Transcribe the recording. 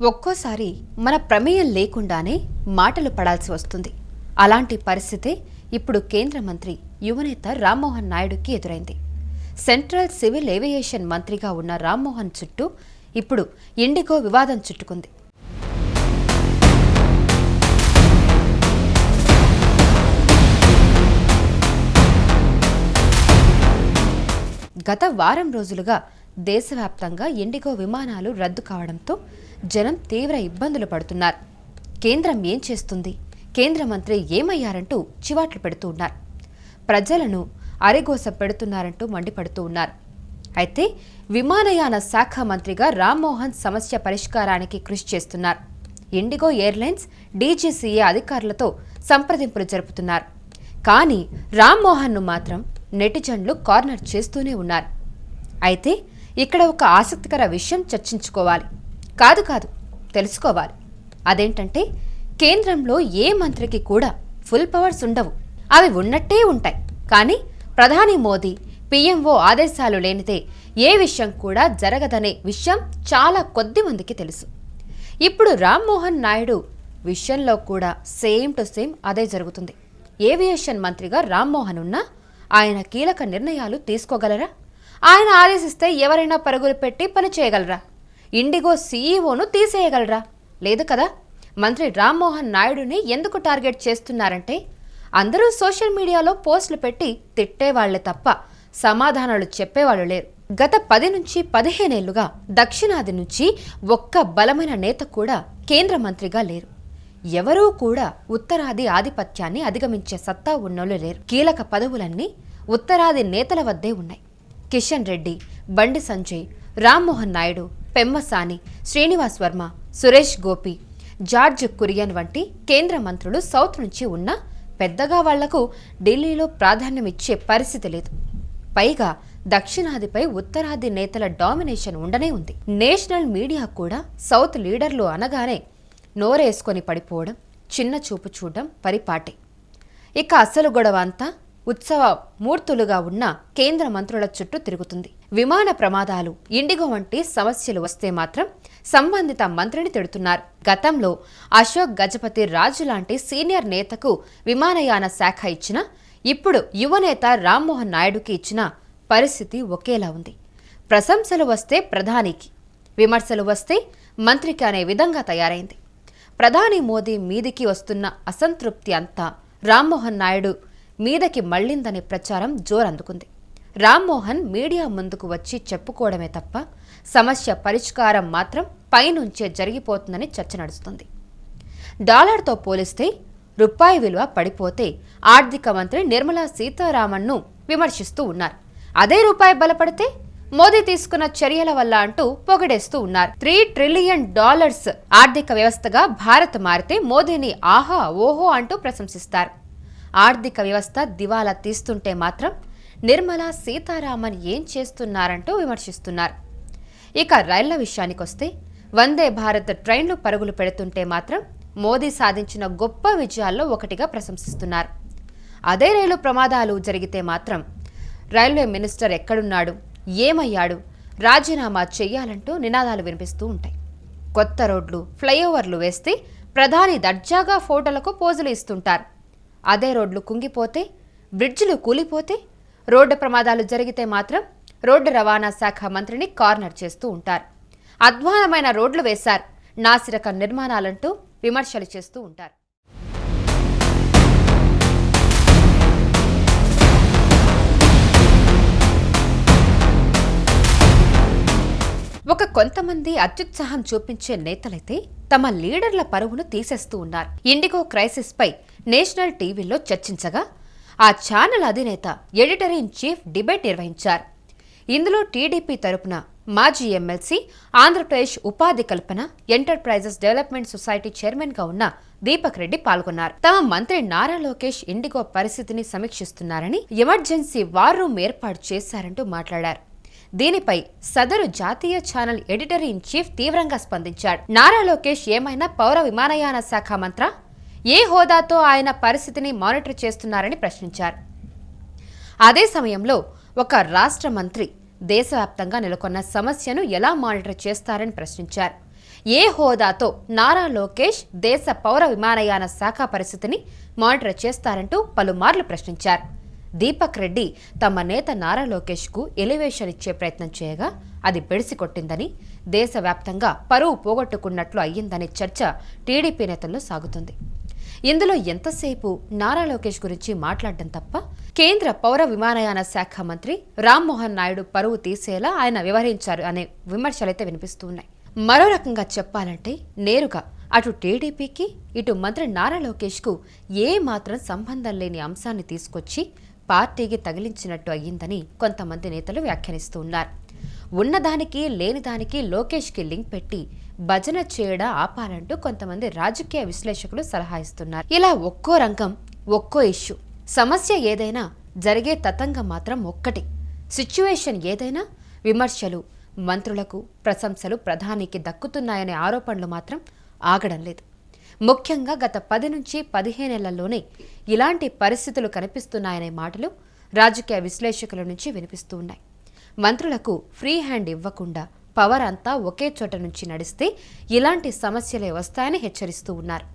ఒక్కోసారి మన ప్రమేయం లేకుండానే మాటలు పడాల్సి వస్తుంది. అలాంటి పరిస్థితే ఇప్పుడు కేంద్ర మంత్రి యువనేత రామ్మోహన్ నాయుడుకి ఎదురైంది. సెంట్రల్ సివిల్ ఏవియేషన్ మంత్రిగా ఉన్న రామ్మోహన్ చుట్టూ ఇప్పుడు ఇండిగో వివాదం చుట్టుకుంది. గత వారం రోజులుగా దేశవ్యాప్తంగా ఇండిగో విమానాలు రద్దు కావడంతో జనం తీవ్ర ఇబ్బందులు పడుతున్నారు. కేంద్రం ఏం చేస్తుంది, కేంద్ర మంత్రి ఏమయ్యారంటూ చివాట్లు పెడుతూ ఉన్నారు. ప్రజలను అరిగోస పెడుతున్నారంటూ మండిపడుతూ ఉన్నారు. అయితే విమానయాన శాఖ మంత్రిగా రామ్మోహన్ సమస్య పరిష్కారానికి కృషి చేస్తున్నారు. ఇండిగో ఎయిర్లైన్స్ డీజీసీఏ అధికారులతో సంప్రదింపులు జరుపుతున్నారు. కానీ రామ్మోహన్ను మాత్రం నెటిజన్లు కార్నర్ చేస్తూనే ఉన్నారు. అయితే ఇక్కడ ఒక ఆసక్తికర విషయం చర్చించుకోవాలి. కాదు తెలుసుకోవాలి. అదేంటంటే కేంద్రంలో ఏ మంత్రికి కూడా ఫుల్ పవర్స్ ఉండవు. అవి ఉన్నట్టే ఉంటాయి. కానీ ప్రధాని మోదీ పీఎంఓ ఆదేశాలు లేనిదే ఏ విషయం కూడా జరగదనే విషయం చాలా కొద్ది మందికి తెలుసు. ఇప్పుడు రామ్మోహన్ నాయుడు విషయంలో కూడా సేమ్ టు సేమ్ అదే జరుగుతుంది. ఏవియేషన్ మంత్రిగా రామ్మోహన్ ఉన్నా ఆయన కీలక నిర్ణయాలు తీసుకోగలరా? ఆయన ఆదేశిస్తే ఎవరైనా పరుగులు పెట్టి పని చేయగలరా? ఇండిగో సీఈఓను తీసేయగలరా? లేదు కదా. మంత్రి రామ్మోహన్ నాయుడుని ఎందుకు టార్గెట్ చేస్తున్నారంటే అందరూ సోషల్ మీడియాలో పోస్టులు పెట్టి తిట్టేవాళ్లే తప్ప సమాధానాలు చెప్పేవాళ్లు లేరు. గత 10 నుంచి 15 ఏళ్లుగా దక్షిణాది నుంచి ఒక్క బలమైన నేత కూడా కేంద్ర మంత్రిగా లేరు. ఎవరూ కూడా ఉత్తరాది ఆధిపత్యాన్ని అధిగమించే సత్తా ఉన్నోళ్ళు లేరు. కీలక పదవులన్నీ ఉత్తరాది నేతల వద్దే ఉన్నాయి. కిషన్ రెడ్డి, బండి సంజయ్, రామ్మోహన్ నాయుడు, పెమ్మసాని, శ్రీనివాస్ వర్మ, సురేష్ గోపి, జార్జ్ కురియన్ వంటి కేంద్ర మంత్రులు సౌత్ నుంచి ఉన్నా పెద్దగా వాళ్లకు ఢిల్లీలో ప్రాధాన్యమిచ్చే పరిస్థితి లేదు. పైగా దక్షిణాదిపై ఉత్తరాది నేతల డామినేషన్ ఉండనే ఉంది. నేషనల్ మీడియా కూడా సౌత్ లీడర్లు అనగానే నోరేసుకొని పడిపోవడం, చిన్న చూపు చూడడం పరిపాటే. ఇక అసలు గొడవ అంతా ఉత్సవ మూర్తులుగా ఉన్న కేంద్ర మంత్రుల చుట్టూ తిరుగుతుంది. విమాన ప్రమాదాలు, ఇండిగో వంటి సమస్యలు వస్తే మాత్రం సంబంధిత మంత్రిని తిడుతున్నారు. గతంలో అశోక్ గజపతి రాజు లాంటి సీనియర్ నేతకు విమానయాన శాఖ ఇచ్చినా ఇప్పుడు యువనేత రామ్మోహన్ నాయుడుకి ఇచ్చిన పరిస్థితి ఒకేలా ఉంది. ప్రశంసలు వస్తే ప్రధానికి, విమర్శలు వస్తే మంత్రికి అనే విధంగా తయారైంది. ప్రధాని మోదీ మీదికి వస్తున్న అసంతృప్తి అంతా రామ్మోహన్ నాయుడు మీదకి మళ్లిందనే ప్రచారం జోరందుకుంది. రామ్మోహన్ మీడియా ముందుకు వచ్చి చెప్పుకోవడమే తప్ప సమస్య పరిష్కారం మాత్రం పైనుంచే జరిగిపోతుందని చర్చ నడుస్తుంది. డాలర్తో పోలిస్తే రూపాయి విలువ పడిపోతే ఆర్థిక మంత్రి నిర్మలా సీతారామన్ను విమర్శిస్తూ ఉన్నారు. అదే రూపాయి బలపడితే మోదీ తీసుకున్న చర్యల వల్ల అంటూ పొగిడేస్తూ ఉన్నారు. $3 ట్రిలియన్ ఆర్థిక వ్యవస్థగా భారత్ మారితే మోదీని ఆహా ఓహో అంటూ ప్రశంసిస్తారు. ఆర్థిక వ్యవస్థ దివాలా తీస్తుంటే మాత్రం నిర్మలా సీతారామన్ ఏం చేస్తున్నారంటూ విమర్శిస్తున్నారు. ఇక రైళ్ల విషయానికొస్తే వందే భారత్ ట్రైన్లు పరుగులు పెడుతుంటే మాత్రం మోదీ సాధించిన గొప్ప విజయాల్లో ఒకటిగా ప్రశంసిస్తున్నారు. అదే రైలు ప్రమాదాలు జరిగితే మాత్రం రైల్వే మినిస్టర్ ఎక్కడున్నాడు, ఏమయ్యాడు, రాజీనామా చెయ్యాలంటూ నినాదాలు వినిపిస్తూ ఉంటాయి. కొత్త రోడ్లు, ఫ్లైఓవర్లు వేస్తే ప్రధాని దర్జాగా ఫోటోలకు పోజులు ఇస్తుంటారు. అదే రోడ్లు కుంగిపోతే, బ్రిడ్జిలు కూలిపోతే, రోడ్డు ప్రమాదాలు జరిగితే మాత్రం రోడ్డు రవాణా శాఖ మంత్రిని కార్నర్ చేస్తూ ఉంటారు. అధ్వానమైన రోడ్లు వేశారు, నాసిరక నిర్మాణాలంటూ విమర్శలు చేస్తూ ఉంటారు. కొంతమంది అత్యుత్సాహం చూపించే నేతలైతే తమ లీడర్ల పరువును తీసేస్తూ ఉన్నారు. ఇండిగో క్రైసిస్ పై నేషనల్ టీవీలో చర్చించగా ఆ ఛానల్ అధినేత ఎడిటర్ ఇన్ చీఫ్ డిబేట్ నిర్వహించారు. ఇందులో టీడీపీ తరపున మాజీ ఎమ్మెల్సీ, ఆంధ్రప్రదేశ్ ఉపాధి కల్పన ఎంటర్ప్రైజెస్ డెవలప్మెంట్ సొసైటీ చైర్మన్ గా ఉన్న దీపక్ రెడ్డి పాల్గొన్నారు. తమ మంత్రి నారా లోకేష్ ఇండిగో పరిస్థితిని సమీక్షిస్తున్నారని, ఎమర్జెన్సీ వార్ రూమ్ ఏర్పాటు చేశారంటూ మాట్లాడారు. దీనిపై సదరు జాతీయ ఛానల్ ఎడిటర్ ఇన్ చీఫ్ తీవ్రంగా స్పందించాడు. నారా లోకేష్ ఏమైనా పౌర విమానయాన శాఖ మంత్రా? ఏ హోదాతో ఆయన పరిస్థితిని మానిటర్ చేస్తున్నారని ప్రశ్నించారు. అదే సమయంలో ఒక రాష్ట్ర మంత్రి దేశవ్యాప్తంగా నెలకొన్న సమస్యను ఎలా మానిటర్ చేస్తారని ప్రశ్నించారు. ఏ హోదాతో నారా లోకేష్ దేశ పౌర విమానయాన శాఖ పరిస్థితిని మానిటర్ చేస్తారంటూ పలుమార్లు ప్రశ్నించారు. దీపక్ రెడ్డి తమ నేత నారా లోకేష్కు ఎలివేషన్ ఇచ్చే ప్రయత్నం చేయగా అది బెడిసి కొట్టిందని, దేశవ్యాప్తంగా పరువు పోగొట్టుకున్నట్లు అయ్యిందనే చర్చ టీడీపీ నేతల్లో సాగుతుంది. ఇందులో ఎంతసేపు నారా లోకేష్ గురించి మాట్లాడడం తప్ప కేంద్ర పౌర విమానయాన శాఖ మంత్రి రామ్మోహన్ నాయుడు పరువు తీసేలా ఆయన వ్యవహరించారు అనే విమర్శలైతే వినిపిస్తున్నాయి. మరో రకంగా చెప్పాలంటే నేరుగా అటు టీడీపీకి ఇటు మంత్రి నారా లోకేష్కు ఏ మాత్రం సంబంధం లేని అంశాన్ని తీసుకొచ్చి పార్టీకి తగిలించినట్టు అయ్యిందని కొంతమంది నేతలు వ్యాఖ్యానిస్తూ ఉన్నారు. ఉన్నదానికి లేనిదానికి లోకేష్కి లింక్ పెట్టి భజన చేయడా ఆపాలంటూ కొంతమంది రాజకీయ విశ్లేషకులు సలహా ఇస్తున్నారు. ఇలా ఒక్కో రంగం ఒక్కో ఇష్యూ. సమస్య ఏదైనా జరిగే తతంగం మాత్రం ఒక్కటి. సిచ్యువేషన్ ఏదైనా విమర్శలు, మంత్రులకు ప్రశంసలు ప్రధానికి దక్కుతున్నాయనే ఆరోపణలు మాత్రం ఆగడం లేదు. ముఖ్యంగా గత 10 నుంచి 15 నెలల్లోనే ఇలాంటి పరిస్థితులు కనిపిస్తున్నాయనే మాటలు రాజకీయ విశ్లేషకుల నుంచి వినిపిస్తూ ఉన్నాయి. మంత్రులకు ఫ్రీ హ్యాండ్ ఇవ్వకుండా పవర్ అంతా ఒకే చోట నుంచి నడిస్తే ఇలాంటి సమస్యలే వస్తాయని హెచ్చరిస్తూ ఉన్నారు.